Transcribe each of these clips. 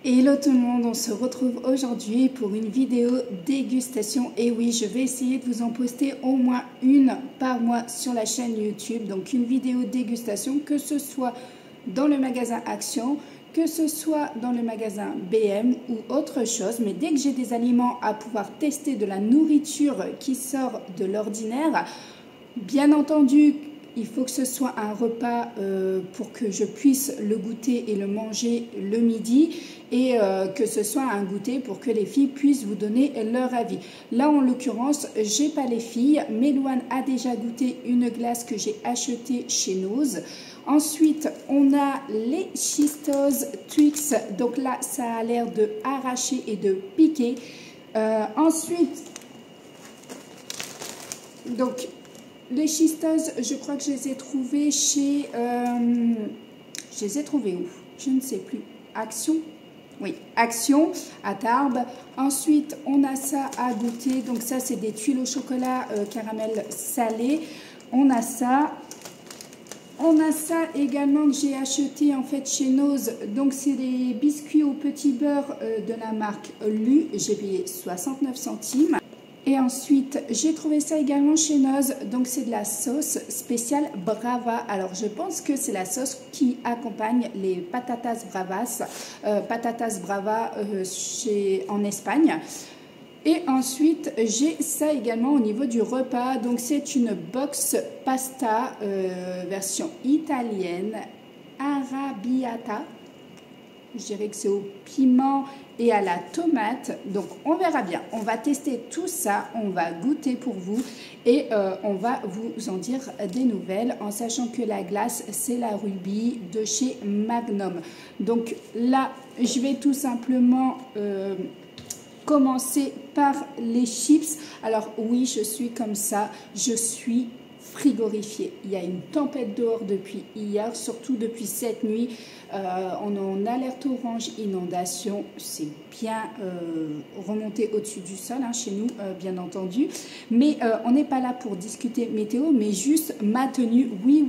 Hello tout le monde, on se retrouve aujourd'hui pour une vidéo dégustation. Et oui, je vais essayer de vous en poster au moins une par mois sur la chaîne YouTube. Donc une vidéo dégustation, que ce soit dans le magasin Action, que ce soit dans le magasin BM ou autre chose. Mais dès que j'ai des aliments à pouvoir tester, de la nourriture qui sort de l'ordinaire, bien entendu, il faut que ce soit un repas pour que je puisse le goûter et le manger le midi, et que ce soit un goûter pour que les filles puissent vous donner leur avis. Là, en l'occurrence, j'ai pas les filles, mais Louane a déjà goûté une glace que j'ai achetée chez Noz. Ensuite, on a les Cheetos Twix. Donc là, ça a l'air de arracher et de piquer. Ensuite, donc les Cheetos, je crois que je les ai trouvés chez... je les ai trouvés où? Je ne sais plus. Action? Oui, Action, à Tarbes. Ensuite, on a ça à goûter. Donc ça, c'est des tuiles au chocolat caramel salé. On a ça. On a ça également que j'ai acheté en fait chez Noz. Donc c'est des biscuits au petit beurre de la marque Lu. J'ai payé 69 centimes. Et ensuite, j'ai trouvé ça également chez Noz. Donc, c'est de la sauce spéciale Brava. Alors, je pense que c'est la sauce qui accompagne les patatas bravas. Patatas brava en Espagne. Et ensuite, j'ai ça également au niveau du repas. Donc, c'est une box pasta version italienne arrabbiata. Je dirais que c'est au piment et à la tomate. Donc, on verra bien. On va tester tout ça. On va goûter pour vous. Et on va vous en dire des nouvelles. En sachant que la glace, c'est la Ruby de chez Magnum. Donc là, je vais tout simplement commencer par les chips. Alors oui, je suis comme ça. Je suis frigorifiée. Il y a une tempête dehors depuis hier, surtout depuis cette nuit. On est en alerte orange inondation. C'est bien remonté au-dessus du sol chez nous, bien entendu. Mais on n'est pas là pour discuter météo, mais juste ma tenue. Oui.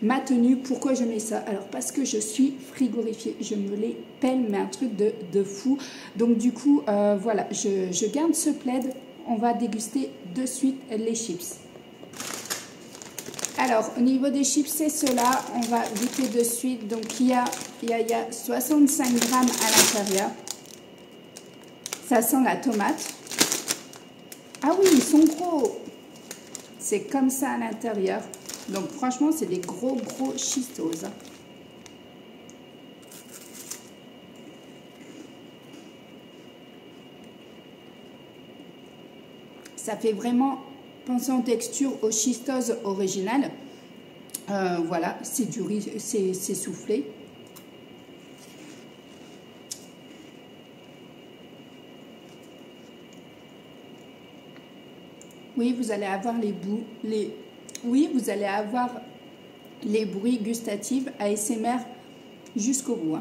Ma tenue, pourquoi je mets ça? Alors parce que je suis frigorifiée. Je me les pèle, mais un truc de fou. Donc du coup, voilà, je garde ce plaid. On va déguster de suite les chips. Alors, au niveau des chips, c'est cela. On va goûter de suite. Donc, il y a 65 grammes à l'intérieur. Ça sent la tomate. Ah oui, ils sont gros. C'est comme ça à l'intérieur. Donc, franchement, c'est des gros Cheetos. Ça fait vraiment... Pensez en texture au Cheetos original. Voilà, c'est du riz, c'est soufflé. Oui, vous allez avoir vous allez avoir les bruits gustatifs ASMR jusqu'au bout.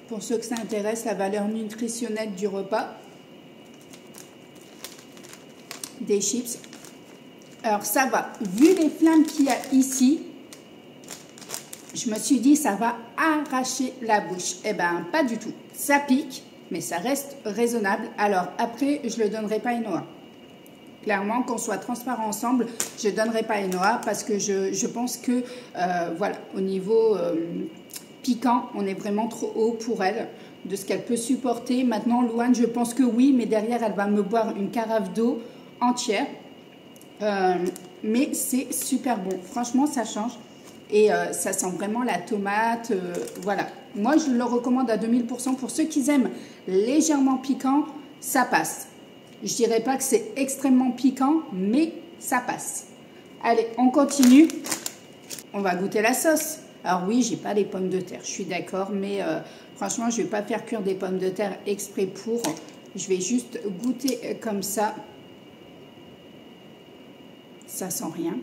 Pour ceux que ça intéresse, la valeur nutritionnelle du repas, des chips. Alors ça va, vu les flammes qu'il y a ici, je me suis dit ça va arracher la bouche. Eh ben pas du tout, ça pique, mais ça reste raisonnable. Alors après, je ne le donnerai pas à Enoa. Clairement, qu'on soit transparent ensemble, je ne donnerai pas à Enoa parce que je pense que, voilà, au niveau... piquant, on est vraiment trop haut pour elle, de ce qu'elle peut supporter. Maintenant, Louane, je pense que oui, mais derrière, elle va me boire une carafe d'eau entière. Mais c'est super bon. Franchement, ça change. Et ça sent vraiment la tomate. Voilà. Moi, je le recommande à 2000%. Pour ceux qui aiment légèrement piquant, ça passe. Je dirais pas que c'est extrêmement piquant, mais ça passe. Allez, on continue. On va goûter la sauce. Alors oui, j'ai pas les pommes de terre, je suis d'accord, mais franchement, je vais pas faire cuire des pommes de terre exprès pour. Je vais juste goûter comme ça. Ça sent rien.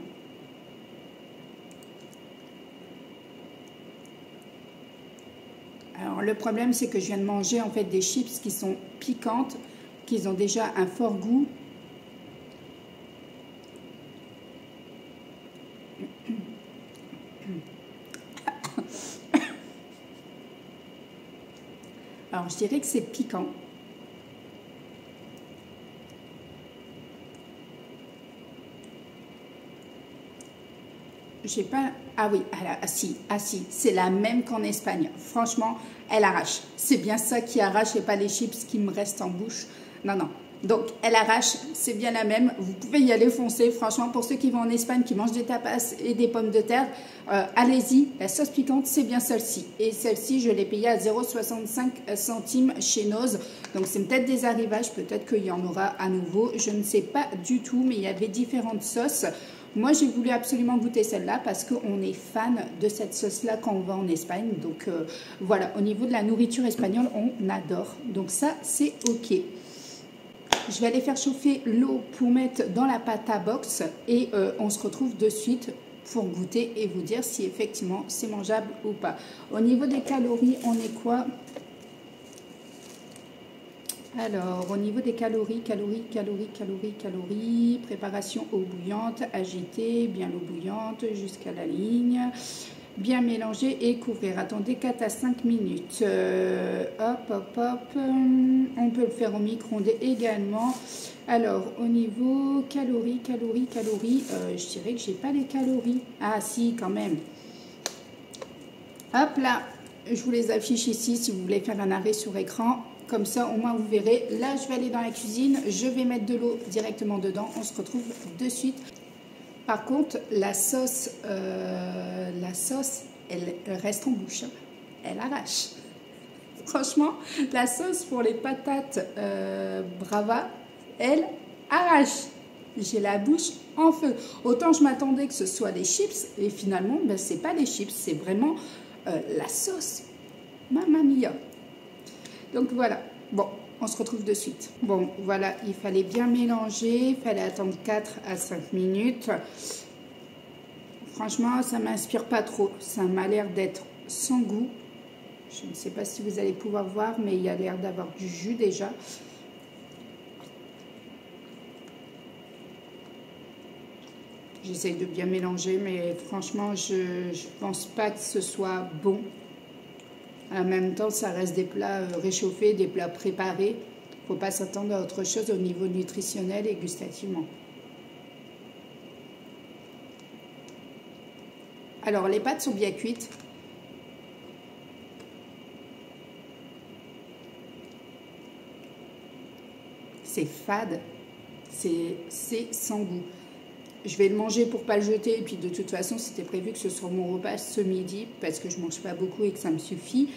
le problème, c'est que je viens de manger en fait des chips qui sont piquantes, qui ont déjà un fort goût. Alors, je dirais que c'est piquant. J'ai pas... Ah oui, ah si, c'est la même qu'en Espagne. Franchement, elle arrache. C'est bien ça qui arrache et pas les chips qui me restent en bouche. Non, non. Donc, elle arrache, c'est bien la même. Vous pouvez y aller foncer. Franchement, pour ceux qui vont en Espagne, qui mangent des tapas et des pommes de terre, allez-y. La sauce piquante, c'est bien celle-ci. Et celle-ci, je l'ai payée à 0,65 centimes chez Noz. Donc, c'est peut-être des arrivages. Peut-être qu'il y en aura à nouveau. Je ne sais pas du tout, mais il y avait différentes sauces. Moi, j'ai voulu absolument goûter celle-là parce qu'on est fan de cette sauce-là quand on va en Espagne. Donc, voilà, au niveau de la nourriture espagnole, on adore. Donc, ça, c'est OK. Je vais aller faire chauffer l'eau pour mettre dans la pâte à box et on se retrouve de suite pour goûter et vous dire si effectivement c'est mangeable ou pas. Au niveau des calories, on est quoi? Alors, au niveau des calories, préparation eau bouillante, agiter bien l'eau bouillante jusqu'à la ligne, bien mélanger et couvrir. Attendez 4 à 5 minutes. Hop. On peut le faire au micro-ondes également. Alors, au niveau calories, je dirais que j'ai pas les calories. Ah si, quand même. Hop là, je vous les affiche ici si vous voulez faire un arrêt sur écran. Comme ça, au moins, vous verrez. Là, je vais aller dans la cuisine. Je vais mettre de l'eau directement dedans. On se retrouve de suite. Par contre, la sauce, elle reste en bouche. Elle arrache. Franchement, la sauce pour les patates Brava, elle arrache. J'ai la bouche en feu. Autant je m'attendais que ce soit des chips. Et finalement, ben, c'est pas des chips. C'est vraiment la sauce. Mamma mia. Donc voilà, bon, on se retrouve de suite. Bon, voilà, il fallait bien mélanger, il fallait attendre 4 à 5 minutes. Franchement, ça ne m'inspire pas trop. Ça m'a l'air d'être sans goût. Je ne sais pas si vous allez pouvoir voir, mais il y a l'air d'avoir du jus déjà. J'essaye de bien mélanger, mais franchement, je ne pense pas que ce soit bon. En même temps, ça reste des plats réchauffés, des plats préparés. Il ne faut pas s'attendre à autre chose au niveau nutritionnel et gustativement. Alors, les pâtes sont bien cuites. C'est fade. C'est sans goût. Je vais le manger pour ne pas le jeter. Et puis, de toute façon, c'était prévu que ce soit mon repas ce midi parce que je ne mange pas beaucoup et que ça me suffit.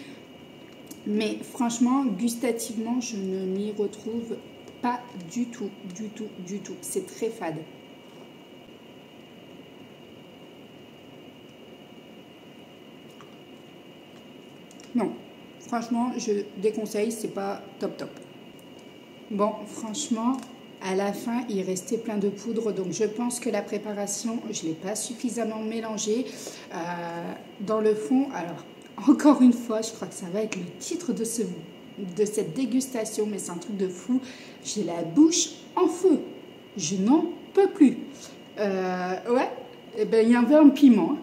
Mais franchement, gustativement, je ne m'y retrouve pas du tout. C'est très fade. Non, franchement, je déconseille, c'est pas top. Bon, franchement, à la fin, il restait plein de poudre, donc je pense que la préparation, je ne l'ai pas suffisamment mélangée. Dans le fond, alors, encore une fois, je crois que ça va être le titre de cette dégustation, mais c'est un truc de fou. J'ai la bouche en feu. Je n'en peux plus. Ouais, eh ben, il y avait un piment.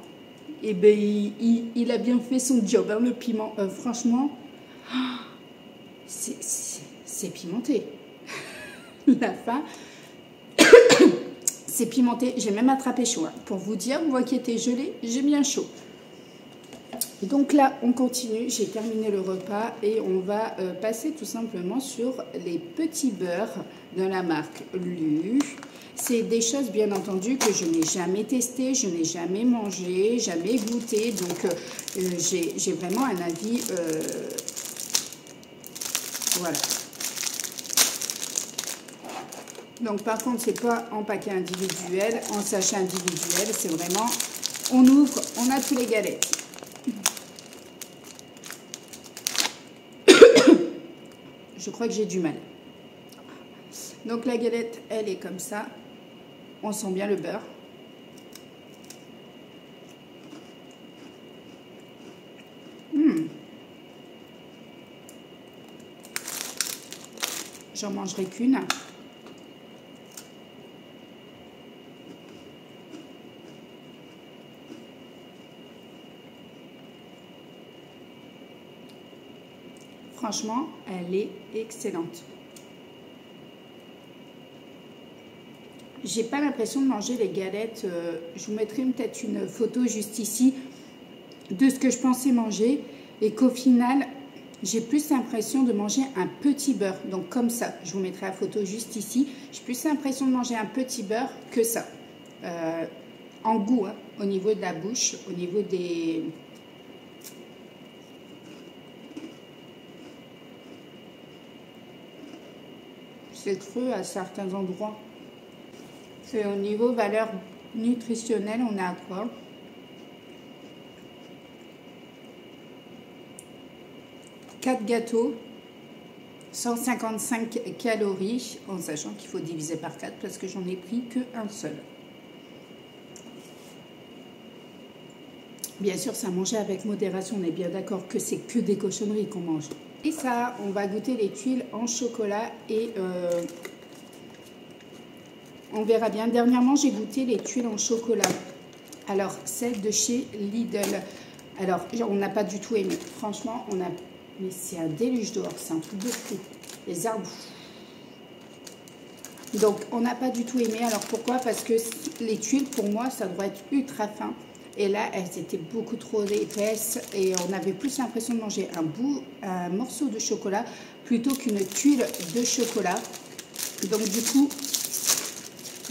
Et ben, il a bien fait son job, hein, le piment. Franchement, c'est pimenté. La fin, c'est pimenté. J'ai même attrapé chaud. Hein. Pour vous dire, moi qui étais gelée, j'ai bien chaud. Donc là, on continue. J'ai terminé le repas et on va passer tout simplement sur les petits beurres de la marque Lu. C'est des choses, bien entendu, que je n'ai jamais testées, je n'ai jamais mangé, jamais goûté. Donc, j'ai vraiment un avis... voilà. Donc, par contre, c'est pas en paquet individuel, en sachet individuel. C'est vraiment, on ouvre, on a tous les galettes. Je crois que j'ai du mal. Donc, la galette, elle est comme ça. On sent bien le beurre. j'en mangerai qu'une. Franchement, elle est excellente. J'ai pas l'impression de manger les galettes. Je vous mettrai peut-être une photo juste ici de ce que je pensais manger et qu'au final, j'ai plus l'impression de manger un petit beurre. Donc comme ça, je vous mettrai la photo juste ici. J'ai plus l'impression de manger un petit beurre que ça. En goût, hein, au niveau de la bouche, au niveau des... C'est creux à certains endroits. C'est au niveau valeur nutritionnelle, on a quoi? Quatre gâteaux, 155 calories, en sachant qu'il faut diviser par 4 parce que j'en ai pris qu'un seul. Bien sûr, ça manger avec modération, on est bien d'accord que c'est que des cochonneries qu'on mange. Et ça, on va goûter les tuiles en chocolat et on verra bien. Dernièrement, j'ai goûté les tuiles en chocolat. Alors, celle de chez Lidl. Alors, on n'a pas du tout aimé. Franchement, on a... Mais c'est un déluge dehors, c'est un truc de fou. Les arbres. Donc, on n'a pas du tout aimé. Alors, pourquoi? Parce que les tuiles, pour moi, ça doit être ultra fin. Et là, elles étaient beaucoup trop épaisses. Et on avait plus l'impression de manger un morceau de chocolat plutôt qu'une tuile de chocolat. Donc, du coup,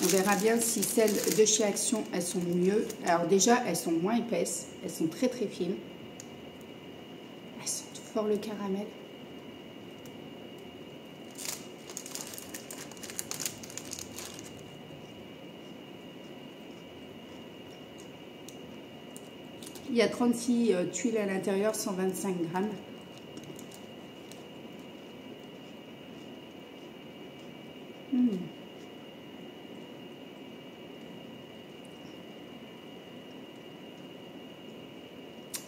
on verra bien si celles de chez Action, elles sont mieux. Alors, déjà, elles sont moins épaisses. Elles sont très, très fines. Elles sentent fort le caramel. Il y a 36 tuiles à l'intérieur, 125 grammes.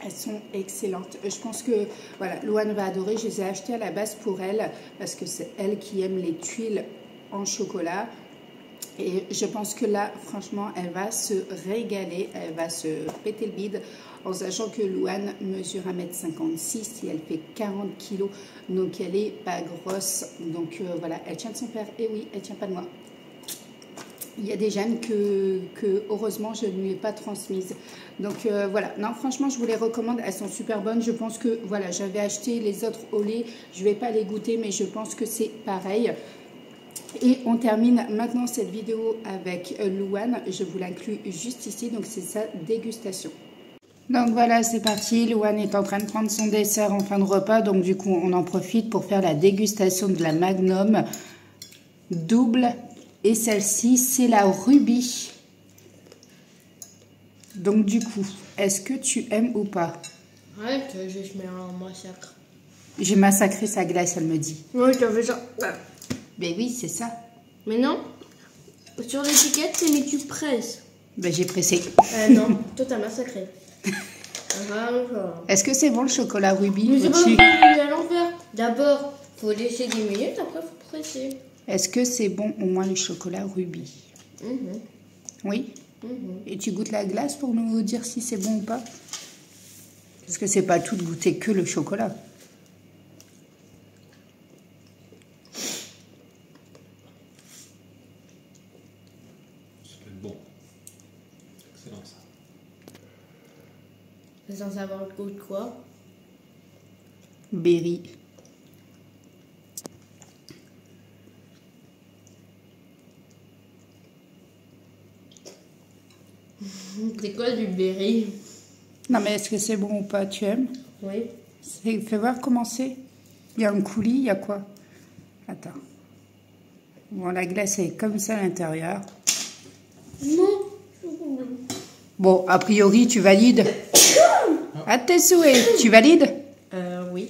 Elles sont excellentes. Je pense que voilà, Louane va adorer. Je les ai achetées à la base pour elle parce que c'est elle qui aime les tuiles en chocolat. Et je pense que là, franchement, elle va se régaler. Elle va se péter le bide en sachant que Louane mesure 1,56 m et elle fait 40 kg. Donc, elle n'est pas grosse. Donc, voilà, elle tient de son père. Et oui, elle ne tient pas de moi. Il y a des gènes que heureusement, je ne lui ai pas transmises. Donc, voilà. Non, franchement, je vous les recommande. Elles sont super bonnes. Je pense que, voilà, j'avais acheté les autres au lait. Je ne vais pas les goûter, mais je pense que c'est pareil. Et on termine maintenant cette vidéo avec Louane. Je vous l'inclus juste ici. Donc, c'est sa dégustation. Donc, voilà, c'est parti. Louane est en train de prendre son dessert en fin de repas. Donc, du coup, on en profite pour faire la dégustation de la Magnum double. Et celle-ci, c'est la Ruby. Donc, du coup, est-ce que tu aimes ou pas? Arrête, je mets un massacre. J'ai massacré sa glace, elle me dit. Oui, t'as fait ça. Ben oui, c'est ça. Mais non, sur l'étiquette, c'est mais tu presses. Ben j'ai pressé. Non, toi t'as massacré. Est-ce que c'est bon le chocolat Ruby? Mais c'est pas bon, à l'envers. D'abord, faut laisser 10 minutes, après faut presser. Est-ce que c'est bon au moins le chocolat Ruby? Oui. Et tu goûtes la glace pour nous dire si c'est bon ou pas? Parce que c'est pas tout de goûter que le chocolat. Bon. Excellent ça. C'est censé avoir le goût de quoi? Berry. C'est quoi du berry? Non mais est-ce que c'est bon ou pas? Tu aimes? Oui. Fais voir comment c'est. Il y a un coulis, il y a quoi? Attends. Bon, la glace est comme ça à l'intérieur. Non. Bon, a priori, tu valides? À tes souhaits. Tu valides? Oui.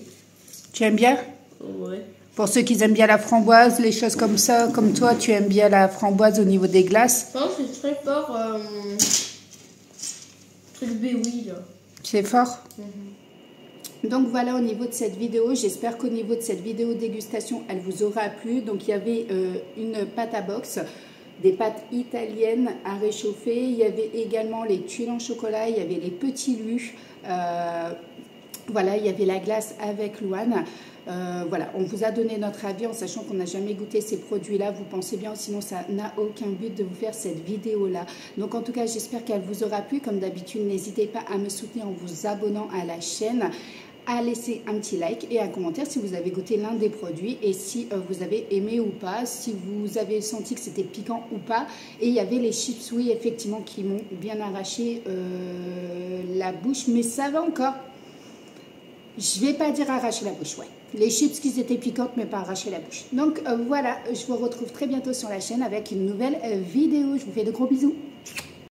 Tu aimes bien? Oui. Pour ceux qui aiment bien la framboise, les choses comme ça, comme toi, tu aimes bien la framboise au niveau des glaces? Je pense que c'est très fort. Truc béoui là. C'est fort? Donc voilà au niveau de cette vidéo, j'espère qu'au niveau de cette vidéo dégustation, elle vous aura plu. Donc il y avait une pâte à box, des pâtes italiennes à réchauffer, il y avait également les tuiles en chocolat, il y avait les petits lus, voilà, il y avait la glace avec Louane. Voilà, on vous a donné notre avis en sachant qu'on n'a jamais goûté ces produits-là. Vous pensez bien, sinon ça n'a aucun but de vous faire cette vidéo-là. Donc en tout cas, j'espère qu'elle vous aura plu. Comme d'habitude, n'hésitez pas à me soutenir en vous abonnant à la chaîne, à laisser un petit like et un commentaire si vous avez goûté l'un des produits et si vous avez aimé ou pas, si vous avez senti que c'était piquant ou pas. Et il y avait les chips, oui, effectivement, qui m'ont bien arraché la bouche, mais ça va encore. Je vais pas dire arracher la bouche, ouais. Les chips qui étaient piquantes, mais pas arracher la bouche. Donc voilà, je vous retrouve très bientôt sur la chaîne avec une nouvelle vidéo. Je vous fais de gros bisous.